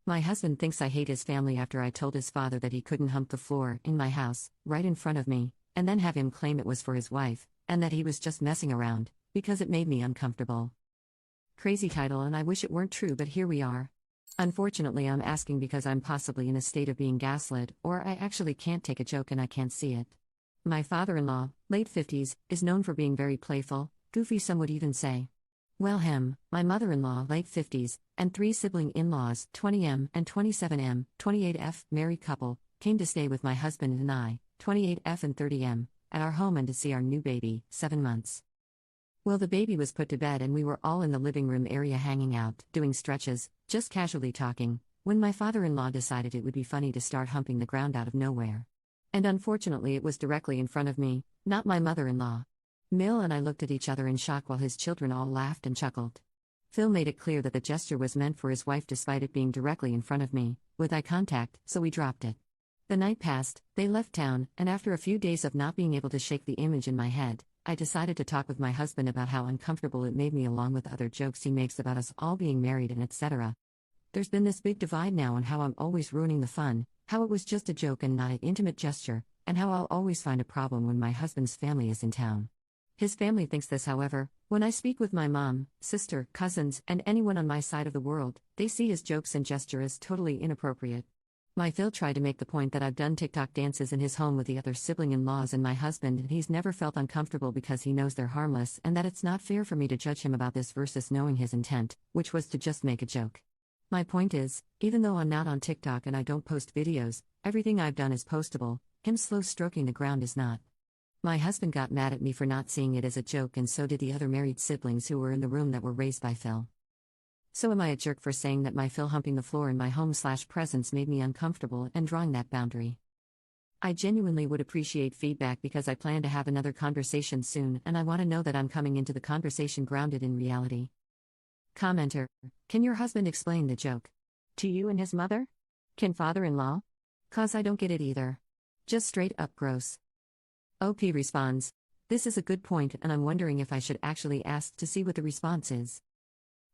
My husband thinks I hate his family after I told his father that he couldn't hump the floor in my house, right in front of me, and then have him claim it was for his wife, and that he was just messing around, because it made me uncomfortable. Crazy title, and I wish it weren't true, but here we are. Unfortunately, I'm asking because I'm possibly in a state of being gaslit, or I actually can't take a joke and I can't see it. My father-in-law, late 50s, is known for being very playful, goofy, some would even say. Well, my mother-in-law, late 50s, and 3 sibling in-laws, 20M and 27M, 28F, married couple, came to stay with my husband and I, 28F and 30M, at our home and to see our new baby, 7 months. Well, the baby was put to bed and we were all in the living room area hanging out, doing stretches, just casually talking, when my father-in-law decided it would be funny to start humping the ground out of nowhere. And unfortunately it was directly in front of me, not my mother-in-law. Mill and I looked at each other in shock while his children all laughed and chuckled. Phil made it clear that the gesture was meant for his wife despite it being directly in front of me, with eye contact, so we dropped it. The night passed, they left town, and after a few days of not being able to shake the image in my head, I decided to talk with my husband about how uncomfortable it made me along with other jokes he makes about us all being married and etc. There's been this big divide now on how I'm always ruining the fun, how it was just a joke and not an intimate gesture, and how I'll always find a problem when my husband's family is in town. His family thinks this, however, when I speak with my mom, sister, cousins, and anyone on my side of the world, they see his jokes and gesture as totally inappropriate. My Phil tried to make the point that I've done TikTok dances in his home with the other sibling-in-laws and my husband, and he's never felt uncomfortable because he knows they're harmless and that it's not fair for me to judge him about this versus knowing his intent, which was to just make a joke. My point is, even though I'm not on TikTok and I don't post videos, everything I've done is postable, him slow stroking the ground is not. My husband got mad at me for not seeing it as a joke, and so did the other married siblings who were in the room that were raised by Phil. So am I a jerk for saying that my Phil humping the floor in my home/presence made me uncomfortable and drawing that boundary? I genuinely would appreciate feedback because I plan to have another conversation soon and I want to know that I'm coming into the conversation grounded in reality. Commenter: can your husband explain the joke to you and his mother? Can father-in-law? 'Cause I don't get it either. Just straight up gross. OP responds: this is a good point and I'm wondering if I should actually ask to see what the response is.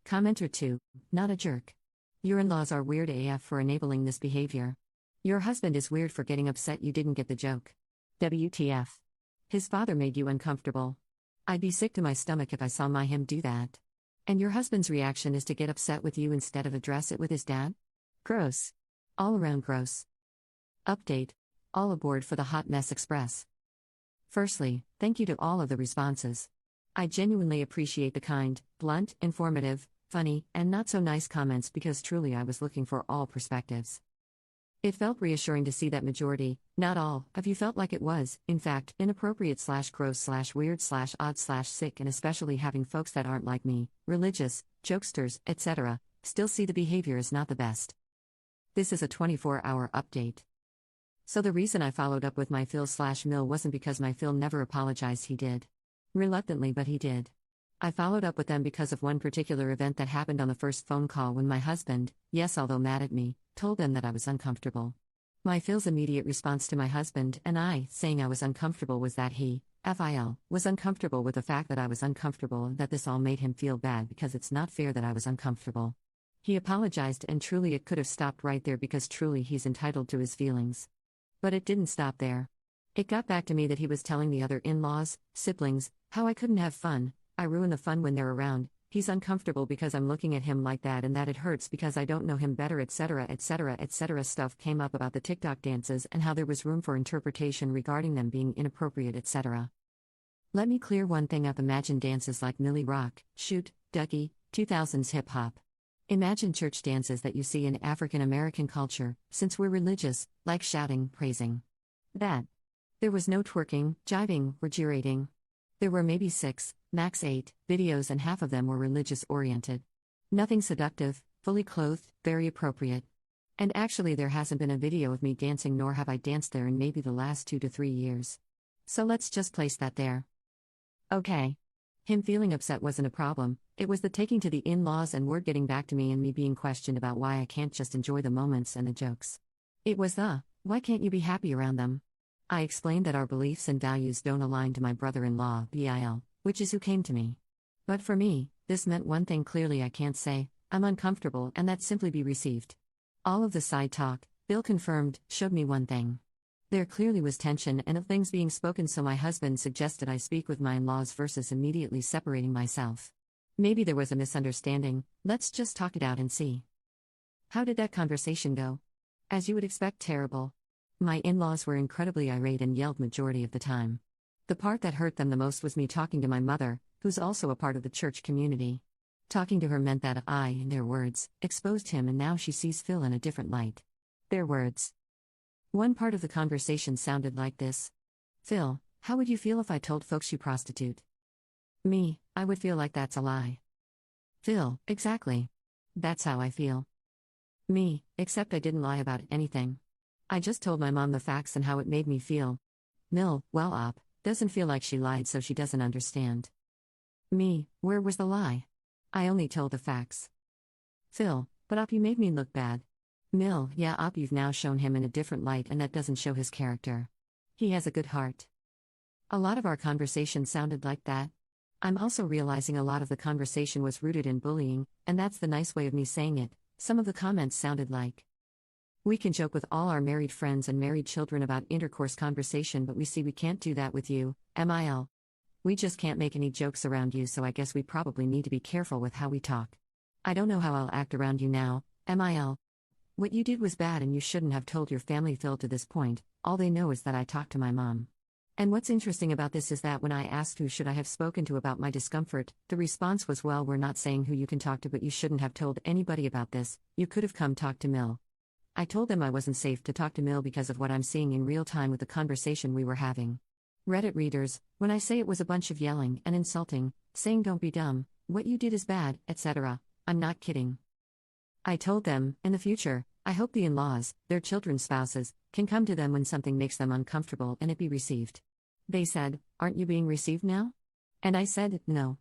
Commenter 2: not a jerk. Your in-laws are weird AF for enabling this behavior. Your husband is weird for getting upset you didn't get the joke. WTF. His father made you uncomfortable. I'd be sick to my stomach if I saw my him do that. And your husband's reaction is to get upset with you instead of address it with his dad? Gross. All around gross. Update: all aboard for the Hot Mess Express. Firstly, thank you to all of the responses. I genuinely appreciate the kind, blunt, informative, funny, and not so nice comments because truly I was looking for all perspectives. It felt reassuring to see that majority, not all, of you felt like it was, in fact, inappropriate/gross/weird/odd/sick, and especially having folks that aren't like me, religious, jokesters, etc., still see the behavior as not the best. This is a 24-hour update. So the reason I followed up with my Phil/Mill wasn't because my Phil never apologized, he did. Reluctantly, but he did. I followed up with them because of one particular event that happened on the first phone call when my husband, yes although mad at me, told them that I was uncomfortable. My Phil's immediate response to my husband and I saying I was uncomfortable was that he, FIL, was uncomfortable with the fact that I was uncomfortable and that this all made him feel bad because it's not fair that I was uncomfortable. He apologized and truly it could have stopped right there because truly he's entitled to his feelings. But it didn't stop there. It got back to me that he was telling the other in-laws, siblings, how I couldn't have fun, I ruin the fun when they're around, he's uncomfortable because I'm looking at him like that and that it hurts because I don't know him better, etc. etc. etc. Stuff came up about the TikTok dances and how there was room for interpretation regarding them being inappropriate, etc. Let me clear one thing up: imagine dances like Millie Rock, Shoot, Ducky, 2000s hip-hop. Imagine church dances that you see in African American culture, since we're religious, like shouting, praising. That. There was no twerking, jiving, or gyrating. There were maybe 6, max 8, videos and half of them were religious-oriented. Nothing seductive, fully clothed, very appropriate. And actually there hasn't been a video of me dancing nor have I danced there in maybe the last 2 to 3 years. So let's just place that there. Okay. Him feeling upset wasn't a problem, it was the taking to the in-laws and word getting back to me and me being questioned about why I can't just enjoy the moments and the jokes. It was the, why can't you be happy around them? I explained that our beliefs and values don't align to my brother-in-law, BIL, which is who came to me. But for me, this meant one thing clearly: I can't say, I'm uncomfortable, and that simply be received. All of the side talk, Bill confirmed, showed me one thing. There clearly was tension and of things being spoken, so my husband suggested I speak with my in-laws versus immediately separating myself. Maybe there was a misunderstanding, let's just talk it out and see. How did that conversation go? As you would expect, terrible. My in-laws were incredibly irate and yelled majority of the time. The part that hurt them the most was me talking to my mother, who's also a part of the church community. Talking to her meant that I, in their words, exposed him, and now she sees Phil in a different light. Their words. One part of the conversation sounded like this. Phil, how would you feel if I told folks you prostitute? Me, I would feel like that's a lie. Phil, exactly. That's how I feel. Me, except I didn't lie about anything. I just told my mom the facts and how it made me feel. Mill, well, Op, doesn't feel like she lied, so she doesn't understand. Me, where was the lie? I only told the facts. Phil, but Op, you made me look bad. Mill, yeah, Op, you've now shown him in a different light, and that doesn't show his character. He has a good heart. A lot of our conversation sounded like that. I'm also realizing a lot of the conversation was rooted in bullying, and that's the nice way of me saying it. Some of the comments sounded like, we can joke with all our married friends and married children about intercourse conversation, but we see we can't do that with you, MIL. We just can't make any jokes around you, so I guess we probably need to be careful with how we talk. I don't know how I'll act around you now, MIL. What you did was bad and you shouldn't have told your family, Phil. To this point, all they know is that I talked to my mom. And what's interesting about this is that when I asked who should I have spoken to about my discomfort, the response was, well, we're not saying who you can talk to, but you shouldn't have told anybody about this. You could have come talk to Mill. I told them I wasn't safe to talk to Mill because of what I'm seeing in real time with the conversation we were having. Reddit readers, when I say it was a bunch of yelling and insulting, saying don't be dumb, what you did is bad, etc., I'm not kidding. I told them, in the future, I hope the in-laws, their children's spouses, can come to them when something makes them uncomfortable and it be received. They said, aren't you being received now? And I said, no.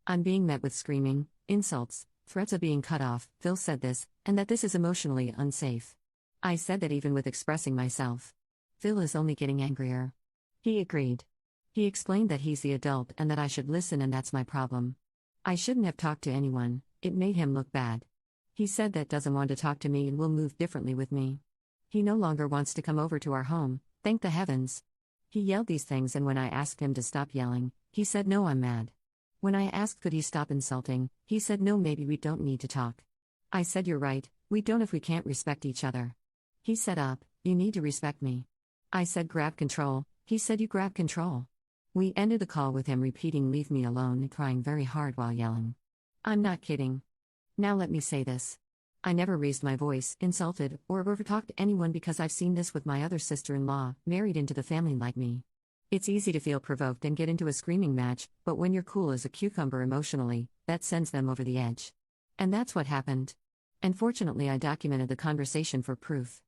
I'm being met with screaming, insults, threats of being cut off. Phil said this, and that this is emotionally unsafe. I said that even with expressing myself, Phil is only getting angrier. He agreed. He explained that he's the adult and that I should listen, and that's my problem. I shouldn't have talked to anyone, it made him look bad. He said that doesn't want to talk to me and will move differently with me. He no longer wants to come over to our home, thank the heavens. He yelled these things, and when I asked him to stop yelling, he said no, I'm mad. When I asked could he stop insulting, he said no, maybe we don't need to talk. I said you're right, we don't if we can't respect each other. He said up, you need to respect me. I said grab control, he said you grab control. We ended the call with him repeating leave me alone and crying very hard while yelling. I'm not kidding. Now let me say this. I never raised my voice, insulted, or overtalked anyone because I've seen this with my other sister-in-law, married into the family like me. It's easy to feel provoked and get into a screaming match, but when you're cool as a cucumber emotionally, that sends them over the edge. And that's what happened. And fortunately I documented the conversation for proof.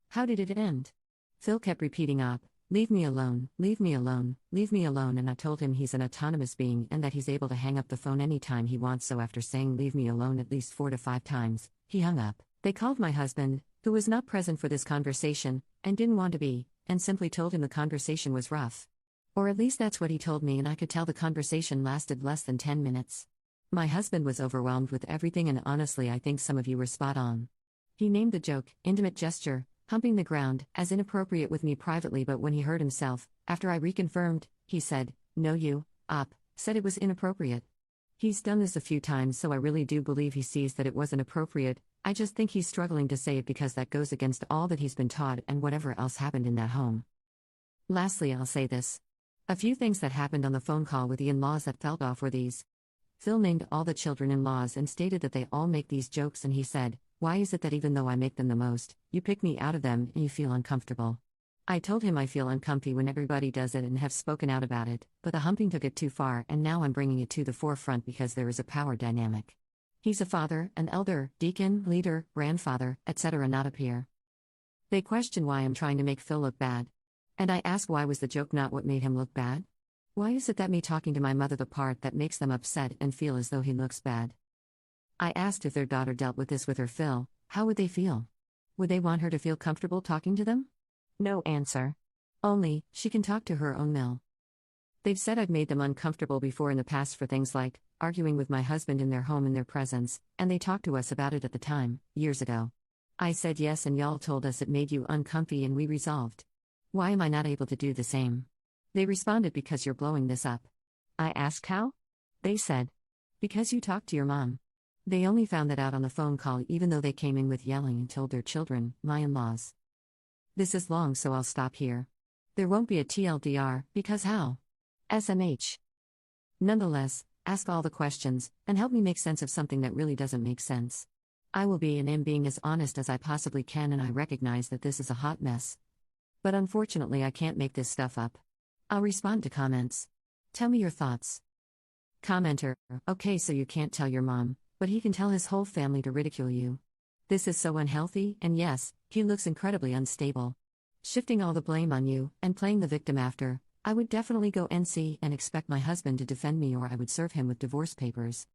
How did it end? Phil kept repeating up, leave me alone, leave me alone, leave me alone, and I told him he's an autonomous being and that he's able to hang up the phone anytime he wants, so after saying leave me alone at least 4 to 5 times, he hung up. They called my husband, who was not present for this conversation, and didn't want to be, and simply told him the conversation was rough. Or at least that's what he told me, and I could tell the conversation lasted less than 10 minutes. My husband was overwhelmed with everything, and honestly I think some of you were spot on. He named the joke, intimate gesture, humping the ground, as inappropriate with me privately, but when he heard himself, after I reconfirmed, he said, no you, Op, said it was inappropriate. He's done this a few times, so I really do believe he sees that it wasn't appropriate. I just think he's struggling to say it because that goes against all that he's been taught and whatever else happened in that home. Lastly, I'll say this. A few things that happened on the phone call with the in-laws that felt off were these. Phil named all the children-in-laws and stated that they all make these jokes, and he said, why is it that even though I make them the most, you pick me out of them and you feel uncomfortable? I told him I feel uncomfy when everybody does it and have spoken out about it, but the humping took it too far, and now I'm bringing it to the forefront because there is a power dynamic. He's a father, an elder, deacon, leader, grandfather, etc., not a peer. They question why I'm trying to make Phil look bad. And I ask why was the joke not what made him look bad? Why is it that me talking to my mother the part that makes them upset and feel as though he looks bad? I asked if their daughter dealt with this with her Phil, how would they feel? Would they want her to feel comfortable talking to them? No answer. Only, she can talk to her own Mill. They've said I've made them uncomfortable before in the past for things like arguing with my husband in their home in their presence, and they talked to us about it at the time, years ago. I said yes, and y'all told us it made you uncomfy, and we resolved. Why am I not able to do the same? They responded, because you're blowing this up. I asked how? They said, because you talked to your mom. They only found that out on the phone call, even though they came in with yelling and told their children, my in-laws. This is long, so I'll stop here. There won't be a TLDR, because how? SMH. Nonetheless, ask all the questions, and help me make sense of something that really doesn't make sense. I will be and am being as honest as I possibly can, and I recognize that this is a hot mess. But unfortunately, I can't make this stuff up. I'll respond to comments. Tell me your thoughts. Commenter: okay, so you can't tell your mom, but he can tell his whole family to ridicule you. This is so unhealthy, and yes, he looks incredibly unstable. Shifting all the blame on you, and playing the victim after, I would definitely go NC and expect my husband to defend me, or I would serve him with divorce papers.